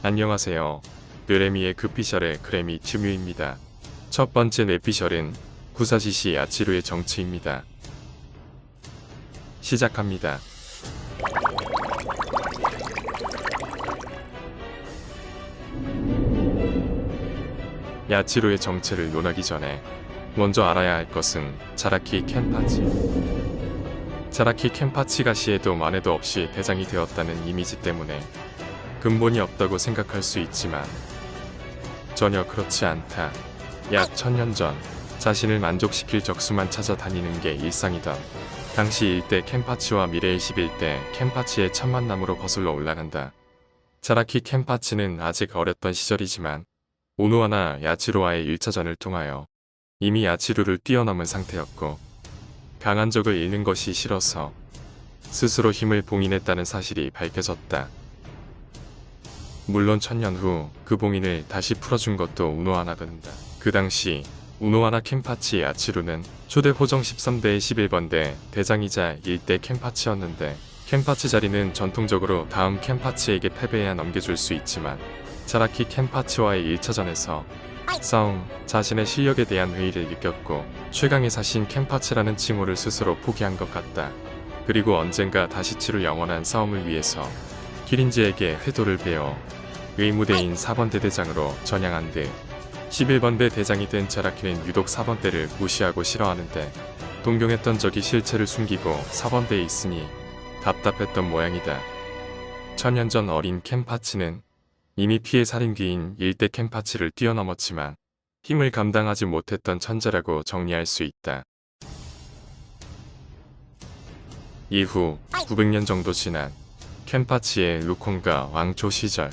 안녕하세요. 느레미의 급피셜의 그레미 튜뮤입니다. 첫 번째 뇌피셜은 구사시시 야치루의 정치입니다. 시작합니다. 야치루의 정체를 논하기 전에 먼저 알아야 할 것은 자라키 켄파치. 자라키 켄파치가 시에도 만에도 없이 대장이 되었다는 이미지 때문에 근본이 없다고 생각할 수 있지만 전혀 그렇지 않다. 약 1000년 전 자신을 만족시킬 적수만 찾아다니는 게 일상이던 당시 일대 켄파치와 미래의 11대 켄파치의 첫 만남으로 거슬러 올라간다. 자라키 켄파치는 아직 어렸던 시절이지만 오노하나 야치루와의 1차전을 통하여 이미 야치루를 뛰어넘은 상태였고 강한 적을 잃는 것이 싫어서 스스로 힘을 봉인했다는 사실이 밝혀졌다. 물론 1000년 후 그 봉인을 다시 풀어준 것도 우노하나가 된다. 그 당시 우노하나 켄파치 야치루는 초대 호정 13대의 11번대 대장이자 1대 켄파치였는데 켄파치 자리는 전통적으로 다음 켄파치에게 패배해야 넘겨줄 수 있지만 자라키 켄파치와의 1차전에서 싸움, 자신의 실력에 대한 회의를 느꼈고 최강의 사신 켄파치라는 칭호를 스스로 포기한 것 같다. 그리고 언젠가 다시 치룰 영원한 싸움을 위해서 기린지에게 회도를 배워 의무대인 4번대 대장으로 전향한 듯 11번대 대장이 된 자라키는 유독 4번대를 무시하고 싫어하는데 동경했던 적이 실체를 숨기고 4번대에 있으니 답답했던 모양이다. 1000년 전 어린 켄파치는 이미 피해 살인귀인 1대 켄파치를 뛰어넘었지만 힘을 감당하지 못했던 천재라고 정리할 수 있다. 이후 900년 정도 지난 켄파치의 루콘과 왕초 시절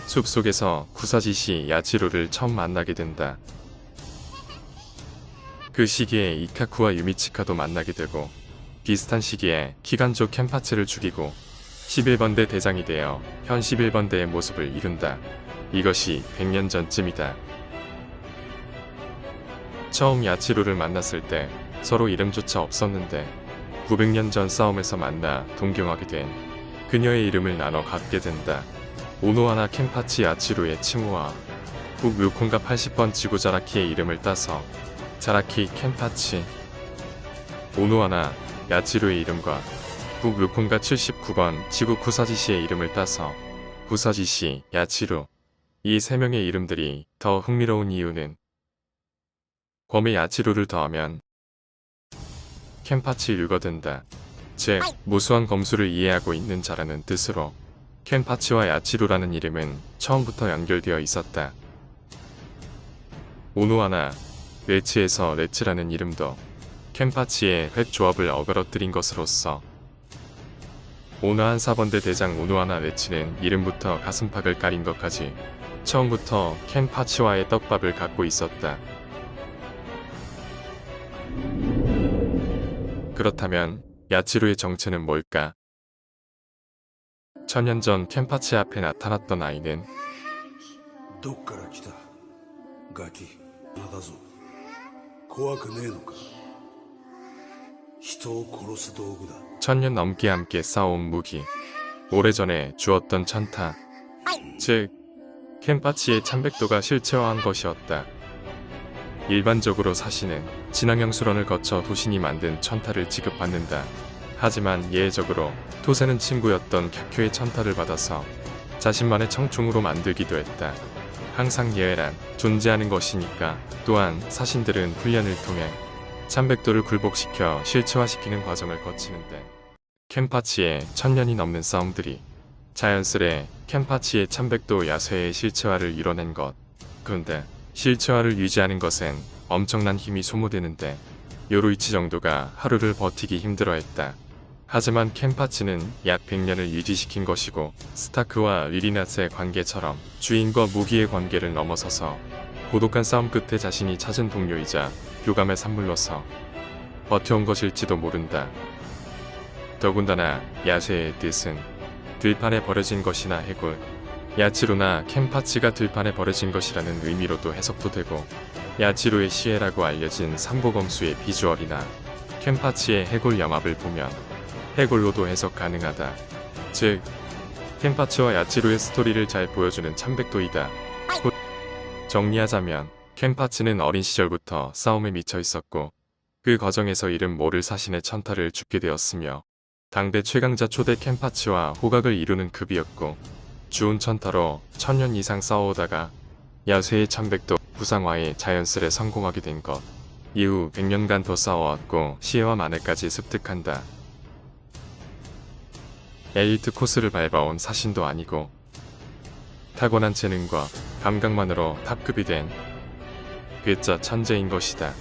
숲속에서 구사지시 야치루를 처음 만나게 된다. 그 시기에 이카쿠와 유미치카도 만나게 되고 비슷한 시기에 기간조 켄파치를 죽이고 11번대 대장이 되어 현 11번대의 모습을 이룬다. 이것이 100년 전쯤이다. 처음 야치루를 만났을 때 서로 이름조차 없었는데 900년 전 싸움에서 만나 동경하게 된 그녀의 이름을 나눠 갖게 된다. 오노하나 켄파치 야치루의 칭호와 북 류콘가 80번 지구 자라키의 이름을 따서 자라키 켄파치, 오노하나 야치루의 이름과 북 류콘가 79번 지구 구사지시의 이름을 따서 구사지시 야치루, 이 세 명의 이름들이 더 흥미로운 이유는 괌에 야치루를 더하면 켄파치류가 된다. 즉 무수한 검수를 이해하고 있는 자라는 뜻으로 켄파치와 야치루라는 이름은 처음부터 연결되어 있었다. 오노하나 레츠에서 레츠라는 이름도 켄파치의 획 조합을 어그러뜨린 것으로서 오노한 4번대 대장 오노하나 레츠는 이름부터 가슴팍을 가린 것까지 처음부터 켄파치와의 떡밥을 갖고 있었다. 그렇다면 야치루의 정체는 뭘까? 1000년 전 켄파치 앞에 나타났던 아이는 どっから来たガキなんだぞ怖くねえのか人を殺す道具だ 1000년 넘게 함께 싸운 무기, 오래전에 주었던 천타, 즉 켄파치의 참백도가 실체화한 것이었다. 일반적으로 사신은 진앙형 수련을 거쳐 도신이 만든 천타를 지급받는다. 하지만 예외적으로 토세는 친구였던 캬쿄의 천타를 받아서 자신만의 청총으로 만들기도 했다. 항상 예외란 존재하는 것이니까. 또한 사신들은 훈련을 통해 참백도를 굴복시켜 실체화시키는 과정을 거치는데 켄파치의 1000년이 넘는 싸움들이 자연스레 켄파치의 참백도 야쇠의 실체화를 이뤄낸 것. 그런데 실체화를 유지하는 것엔 엄청난 힘이 소모되는데 요루이치 정도가 하루를 버티기 힘들어했다. 하지만 켄파치는 약 100년을 유지시킨 것이고 스타크와 리리나스의 관계처럼 주인과 무기의 관계를 넘어서서 고독한 싸움 끝에 자신이 찾은 동료이자 교감의 산물로서 버텨온 것일지도 모른다. 더군다나 야쇠의 뜻은 들판에 버려진 것이나 해골, 야치루나 켄파치가 들판에 버려진 것이라는 의미로도 해석도 되고 야치루의 시해라고 알려진 삼보검수의 비주얼이나 켄파치의 해골 염합을 보면 해골로도 해석 가능하다. 즉 켄파치와 야치로의 스토리를 잘 보여주는 참백도이다. 정리하자면 켄파치는 어린 시절부터 싸움에 미쳐 있었고 그 과정에서 이름 모를 사신의 천타를 죽게 되었으며 당대 최강자 초대 켄파치와 호각을 이루는 급이었고 주운 천타로 1000년 이상 싸워오다가 야쇠의 참백도 부상화에 자연스레 성공하게 된 것. 이후 100년간 더 싸워왔고 시해와 만해까지 습득한다. 엘리트 코스를 밟아온 사신도 아니고 타고난 재능과 감각만으로 탑급이 된 괴짜 천재인 것이다.